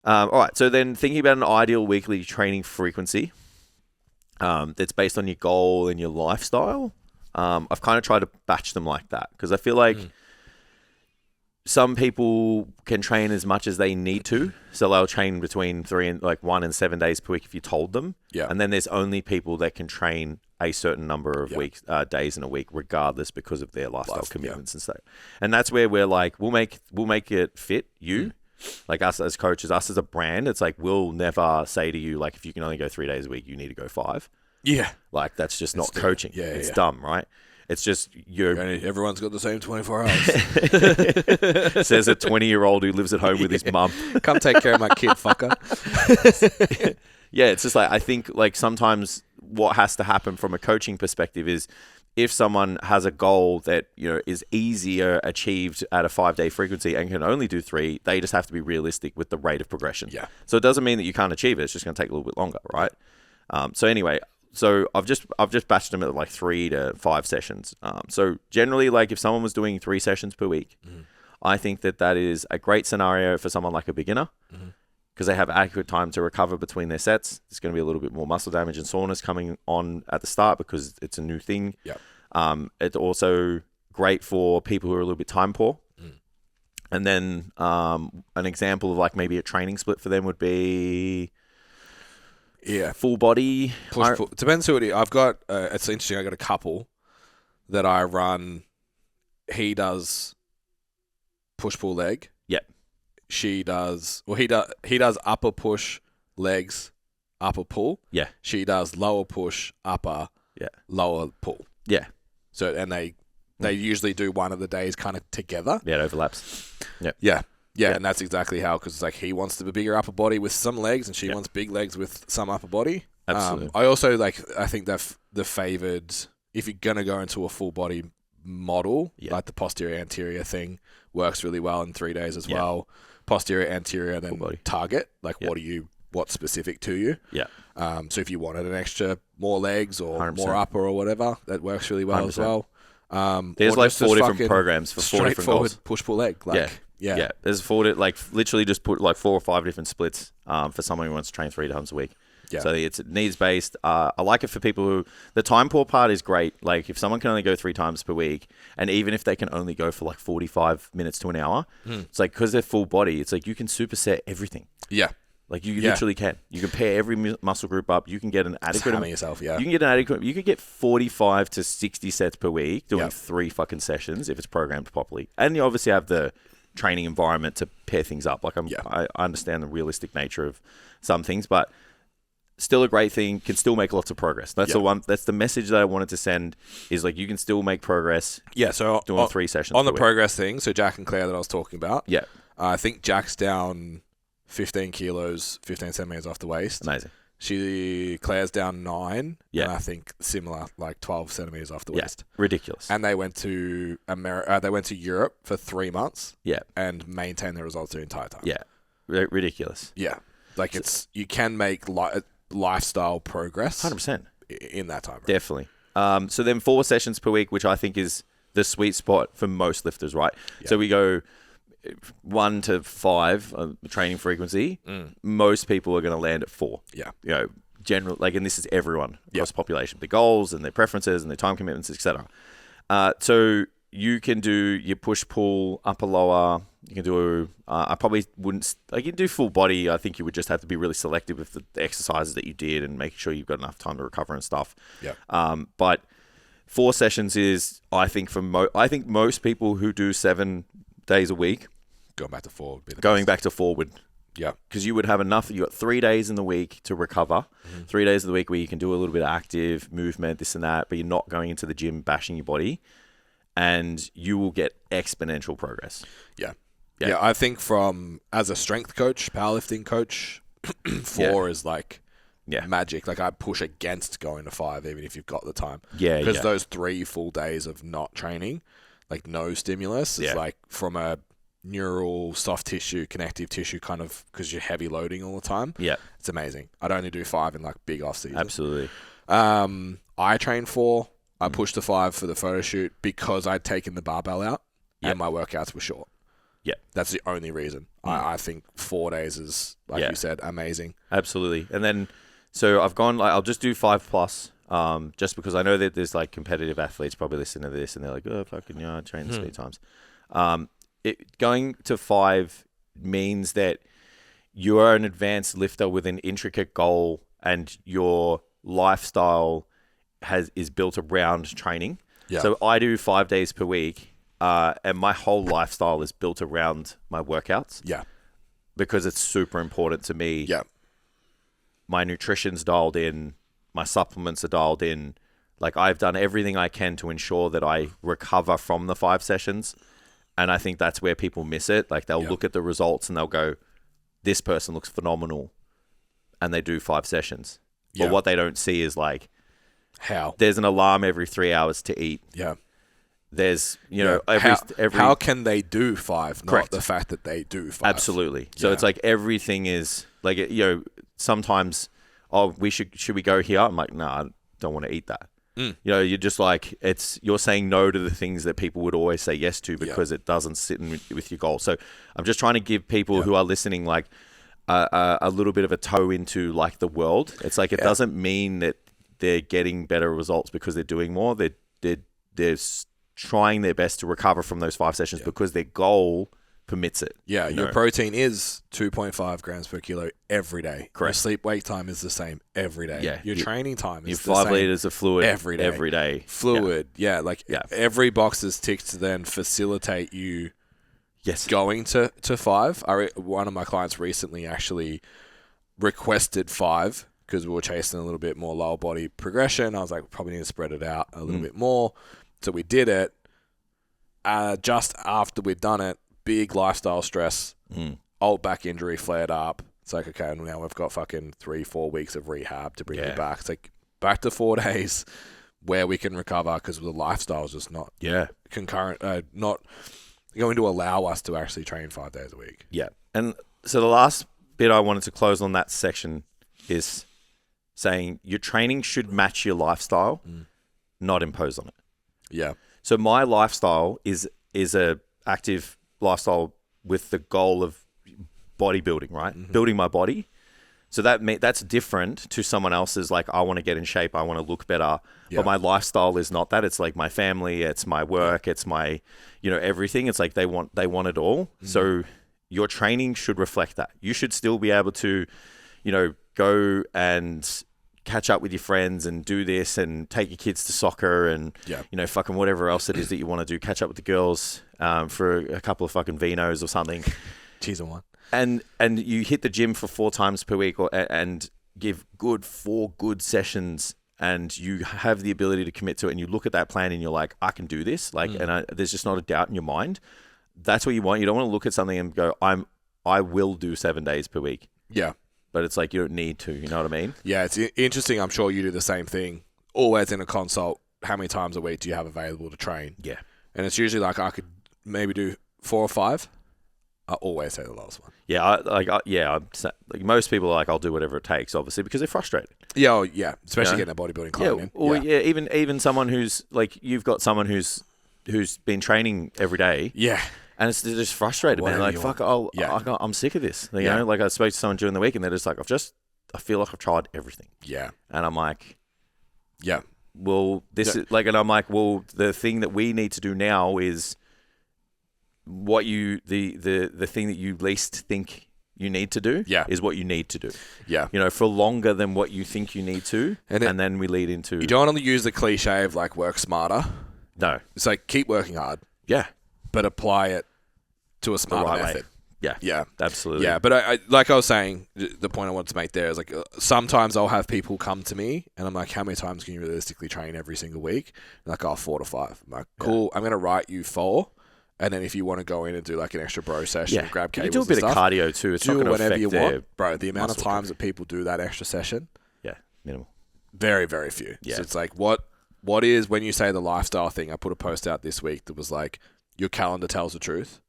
All right. So then thinking about an ideal weekly training frequency that's based on your goal and your lifestyle, I've kind of tried to batch them like that because I feel like some people can train as much as they need to. So they'll train between 1 and 7 days per week if you told them. Yeah. And then there's only people that can train a certain number of days in a week, regardless because of their lifestyle commitments and stuff. And that's where we're like, we'll make it fit you. Like us as coaches, us as a brand, it's like we'll never say to you, like, if you can only go 3 days a week, you need to go 5. Yeah. Like, that's just not coaching. Yeah, it's dumb, right? It's just everyone's got the same 24 hours. Says a 20-year-old who lives at home with his mum. Come take care of my kid, fucker. Yeah, it's just like, I think like sometimes what has to happen from a coaching perspective is if someone has a goal that, is easier achieved at a 5-day frequency and can only do 3, they just have to be realistic with the rate of progression. Yeah. So it doesn't mean that you can't achieve it. It's just going to take a little bit longer, right? So anyway, so I've just batched them at like 3 to 5 sessions. So generally, like if someone was doing 3 sessions per week, I think that is a great scenario for someone like a beginner. Because they have adequate time to recover between their sets. There's going to be a little bit more muscle damage and soreness coming on at the start because it's a new thing. Yep. It's also great for people who are a little bit time poor. And then an example of like maybe a training split for them would be full body. Push-pull. Depends who it is. I've got, it's interesting, I got a couple that I run. He does push-pull leg. Yep. She does, he does upper push, legs, upper pull. Yeah. She does lower push, upper, lower pull. Yeah. So, and they usually do one of the days kind of together. Yeah, it overlaps. Yep. Yeah. Yeah, and that's exactly how, because it's like he wants to be bigger upper body with some legs and she wants big legs with some upper body. Absolutely. I also I think that the favored, if you're going to go into a full body model, like the posterior anterior thing works really well in 3 days as well. Posterior anterior, then target, like what's specific to you. Yeah. So if you wanted an extra more legs or 100%. More upper or whatever, that works really well 100%. As well. There's like 4 different programs for 4 different goals. Push pull leg. Yeah. There's 4 literally just put like 4 or 5 different splits for someone who wants to train 3 times a week. Yeah. So it's needs based. I like it for people who the time poor part is great. Like if someone can only go 3 times per week, and even if they can only go for like 45 minutes to an hour, it's like because they're full body, it's like you can superset everything. Yeah. Like you literally can. You can pair every muscle group up. You can get an adequate. Just yourself, You can get an adequate. You can get 45 to 60 sets per week doing 3 fucking sessions if it's programmed properly, and you obviously have the training environment to pair things up. Like I understand the realistic nature of some things, but still a great thing. Can still make lots of progress. That's the one. That's the message that I wanted to send. Is like you can still make progress. Yeah. So doing 3 sessions on the progress thing. So Jack and Claire that I was talking about. Yeah. I think Jack's down 15 kilos, 15 centimeters off the waist. Amazing. Claire's down 9. Yeah. And I think similar, like 12 centimeters off the waist. Ridiculous. And they went to They went to Europe for 3 months. Yeah. And maintained their results the entire time. Yeah. Ridiculous. Yeah. Like you can make lifestyle progress 100% in that time. Right? Definitely. So then 4 sessions per week, which I think is the sweet spot for most lifters, right? Yeah. So we go 1 to 5 training frequency. Most people are going to land at 4. Yeah. General, and this is everyone across the population, the goals and their preferences and their time commitments, etc. So you can do your push pull upper lower. You can do. I probably wouldn't. You can do full body. I think you would just have to be really selective with the exercises that you did and make sure you've got enough time to recover and stuff. Yeah. But 4 sessions is, I think, I think most people who do 7 days a week, going back to 4 would be back to 4 would. Yeah, because you would have enough. You got 3 days in the week to recover. 3 days of the week where you can do a little bit of active movement, this and that, but you're not going into the gym bashing your body, and you will get exponential progress. Yeah. Yeah, I think as a strength coach, powerlifting coach, 4 is magic. Like I push against going to 5 even if you've got the time. Yeah, because those 3 full days of not training, like no stimulus, is like from a neural, soft tissue, connective tissue kind of, because you're heavy loading all the time. Yeah, it's amazing. I'd only do 5 in big off season. Absolutely. I train 4. I pushed to 5 for the photo shoot because I'd taken the barbell out and my workouts were short. Yeah. That's the only reason. I think 4 days is, like you said, amazing. Absolutely. And then, so I've gone, like, I'll just do 5+, just because I know that there's like competitive athletes probably listening to this and they're like, oh, fucking, yeah, I train 3 times. Going to 5 means that you are an advanced lifter with an intricate goal and your lifestyle is built around training. Yeah. So I do 5 days per week, and my whole lifestyle is built around my workouts. Yeah. Because it's super important to me. Yeah. My nutrition's dialed in, my supplements are dialed in. Like, I've done everything I can to ensure that I recover from the 5 sessions. And I think that's where people miss it. Like, they'll look at the results and they'll go, this person looks phenomenal. And they do 5 sessions. Yeah. But what they don't see is, like, how there's an alarm every 3 hours to eat. Yeah. There's, you know, every how can they do 5? Correct. Not the fact that they do 5. Absolutely. So it's like everything is like, you know, sometimes, should we go here? I'm like, no, I don't want to eat that. You know, you're just like, you're saying no to the things that people would always say yes to because it doesn't sit with your goal. So I'm just trying to give people who are listening, like, a little bit of a toe into, like, the world. It's like, it doesn't mean that they're getting better results because they're doing more. They're trying their best to recover from those 5 sessions because their goal permits it. Yeah, your protein is 2.5 grams per kilo every day. Correct. Your sleep-wake time is the same every day. Yeah. Your training time is the 5 same liters of fluid every day. Fluid, every box is ticked to then facilitate you going to 5. One of my clients recently actually requested 5 because we were chasing a little bit more lower body progression. I was like, probably need to spread it out a little bit more. So we did it. Just after we'd done it, big lifestyle stress, old back injury flared up. It's like, okay, now we've got fucking 3-4 weeks of rehab to bring you back. It's like back to 4 days where we can recover because the lifestyle is just not concurrent, not going to allow us to actually train 5 days a week. Yeah. And so the last bit I wanted to close on that section is saying your training should match your lifestyle, not impose on it. Yeah. So my lifestyle is a active lifestyle with the goal of bodybuilding, right? Building my body. So that's different to someone else's, like, I want to get in shape, I want to look better. But my lifestyle is not that. It's like my family, it's my work, it's my, you know, everything. It's like they want it all. So your training should reflect that. You should still be able to, you know, go and catch up with your friends and do this and take your kids to soccer and, you know, fucking whatever else it is that you want to do. Catch up with the girls for a couple of fucking vinos or something. Cheese and wine. And you hit the gym for 4 times per week and give 4 good sessions and you have the ability to commit to it and you look at that plan and you're like, I can do this. Like, and there's just not a doubt in your mind. That's what you want. You don't want to look at something and go, I will do 7 days per week. Yeah. But it's like you don't need to, you know what I mean? Yeah, it's interesting. I'm sure you do the same thing. Always in a consult, how many times a week do you have available to train? Yeah. And it's usually like I could maybe do 4 or 5. I always say the last one. Yeah, like most people are like, I'll do whatever it takes, obviously, because they're frustrated. Yeah, especially getting a bodybuilding client in. Or even someone who's like, you've got someone who's been training every day. Yeah. And it's just frustrated, man. Like, fuck, I'm sick of this. You know, like I spoke to someone during the week and they're just like, I feel like I've tried everything. Yeah. And I'm like, well, this is like, and I'm like, well, the thing that we need to do now is what the thing that you least think you need to do is what you need to do. Yeah. You know, for longer than what you think you need to. And then we lead into... You don't want to use the cliche of like work smarter. No. It's like keep working hard. Yeah. But apply it to a smarter method. Yeah. Yeah. Absolutely. Yeah. But I like I was saying, the point I wanted to make there is like sometimes I'll have people come to me and I'm like, how many times can you realistically train every single week? And like, 4 to 5. I'm like, cool. I'm going to write you 4. And then if you want to go in and do like an extra bro session, grab cables, you do a bit of cardio too. It's not going to affect whenever you want, bro. The amount of times that people do that extra session, minimal. Very, very few. Yeah. So it's like what is when you say the lifestyle thing? I put a post out this week that was like, your calendar tells the truth.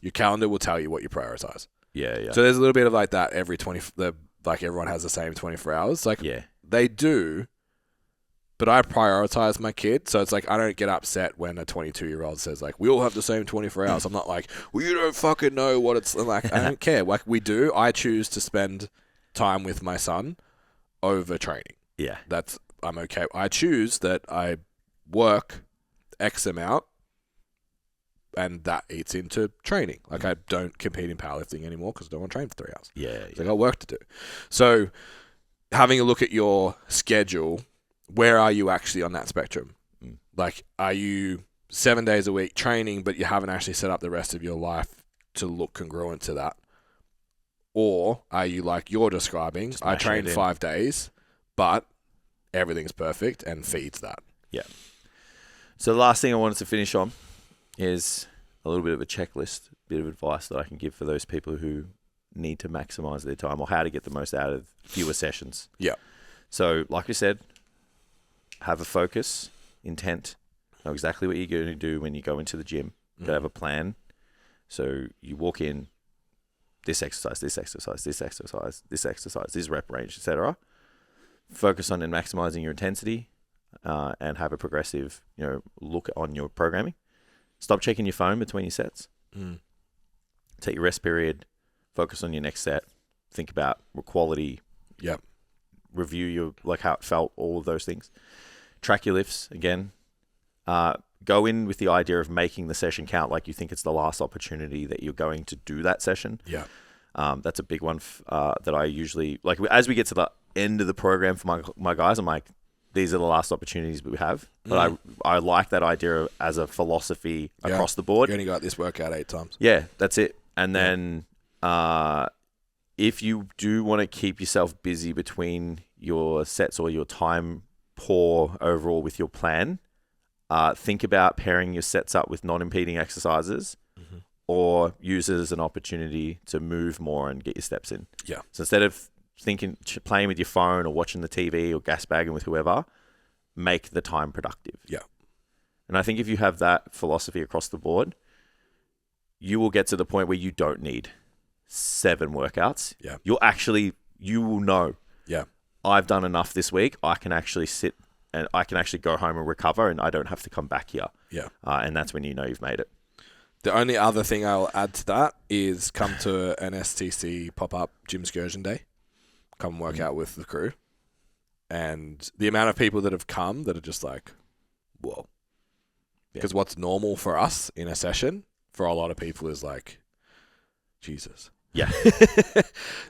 Your calendar will tell you what you prioritize. Yeah, yeah. So there's a little bit of like that every like everyone has the same 24 hours. Like they do, But I prioritize my kid, so it's like I don't get upset when a 22-year-old says like we all have the same 24 hours. I'm not like, well, you don't fucking know what it's like. I don't care. Like we do. I choose to spend time with my son over training. Yeah, I'm okay. I choose that I work X amount, and that eats into training. Like I don't compete in powerlifting anymore because I don't want to train for 3 hours. Yeah, It's like I got work to do. So having a look at your schedule. Where are you actually on that spectrum? Like, are you 7 days a week training, but you haven't actually set up the rest of your life to look congruent to that? Or are you like you're describing, I train 5 days, but everything's perfect and feeds that? Yeah. So the last thing I wanted to finish on is a little bit of a checklist, a bit of advice that I can give for those people who need to maximize their time or how to get the most out of fewer sessions. Yeah. So, like I said, have a focus, intent, know exactly what you're going to do when you go into the gym. You have a plan. So you walk in, this exercise, this exercise, this exercise, this exercise, this rep range, etc. Focus on maximizing your intensity and have a progressive, look on your programming. Stop checking your phone between your sets. Take your rest period. Focus on your next set. Think about quality. Yep. Review your how it felt, all of those things. Track your lifts again. Go in with the idea of making the session count like you think it's the last opportunity that you're going to do that session. Yeah. That's a big one that I usually as we get to the end of the program for my guys, I'm like, these are the last opportunities we have. But I like that idea as a philosophy across the board. You only got this workout 8 times. Yeah, that's it. And then if you do want to keep yourself busy between your sets or your time poor overall with your plan, think about pairing your sets up with non-impeding exercises or use it as an opportunity to move more and get your steps in. Yeah. So instead of playing with your phone or watching the TV or gas bagging with whoever, make the time productive. Yeah. And I think if you have that philosophy across the board, you will get to the point where you don't need 7 workouts. Yeah. You will know. Yeah. I've done enough this week. I can actually sit and I can actually go home and recover and I don't have to come back here. Yeah. And that's when you know you've made it. The only other thing I'll add to that is come to an STC pop-up gym excursion day. Come and work out with the crew. And the amount of people that have come that are just like, whoa. Because what's normal for us in a session, for a lot of people is like, Jesus. Yeah.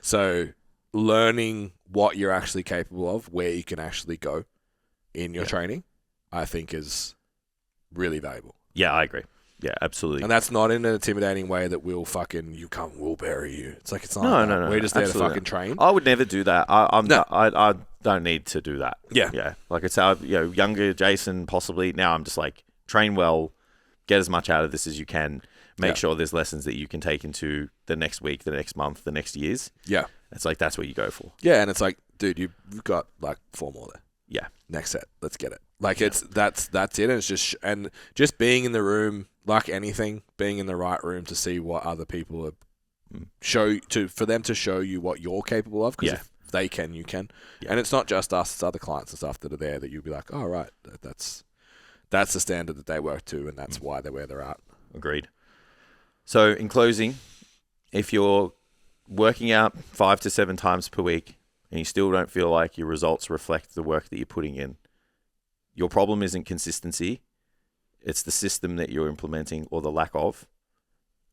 So learning what you're actually capable of, where you can actually go in your training, I think is really valuable. Yeah, I agree. Yeah, absolutely. And that's not in an intimidating way that we'll bury you. It's like, it's not. No. We're just there absolutely. to fucking train. I would never do that. I don't need to do that. Yeah. Yeah. Like it's how, younger Jason possibly. Now I'm just like, train well, get as much out of this as you can. Make sure there's lessons that you can take into the next week, the next month, the next years. Yeah. It's like, that's what you go for. Yeah. And it's like, dude, you've got like 4 more there. Yeah. Next set. Let's get it. Like that's it. And it's just being in the room, like anything, being in the right room to see what other people are for them to show you what you're capable of. Because if they can, you can. Yeah. And it's not just us, it's other clients and stuff that are there that you'll be like, oh, right, that's the standard that they work to. And that's why they're where they're at. Agreed. So in closing, if you're working out 5 to 7 times per week and you still don't feel like your results reflect the work that you're putting in, your problem isn't consistency. It's the system that you're implementing or the lack of,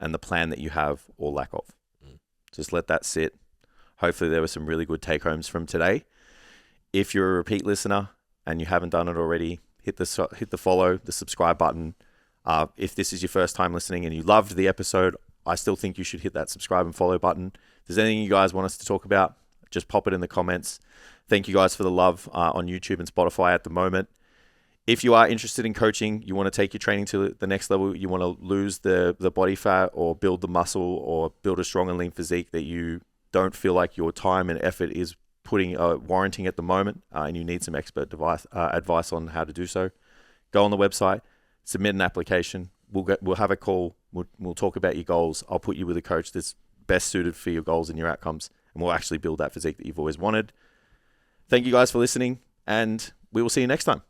and the plan that you have or lack of. Just let that sit. Hopefully there were some really good take-homes from today. If you're a repeat listener and you haven't done it already, hit the follow, the subscribe button. If this is your first time listening and you loved the episode, I still think you should hit that subscribe and follow button. If there's anything you guys want us to talk about, just pop it in the comments. Thank you guys for the love on YouTube and Spotify at the moment. If you are interested in coaching, you want to take your training to the next level, you want to lose the body fat or build the muscle or build a strong and lean physique that you don't feel like your time and effort is warranting at the moment, and you need some expert advice on how to do so, go on the website, submit an application. We'll have a call. We'll talk about your goals. I'll put you with a coach that's best suited for your goals and your outcomes, and we'll actually build that physique that you've always wanted. Thank you guys for listening, and we will see you next time.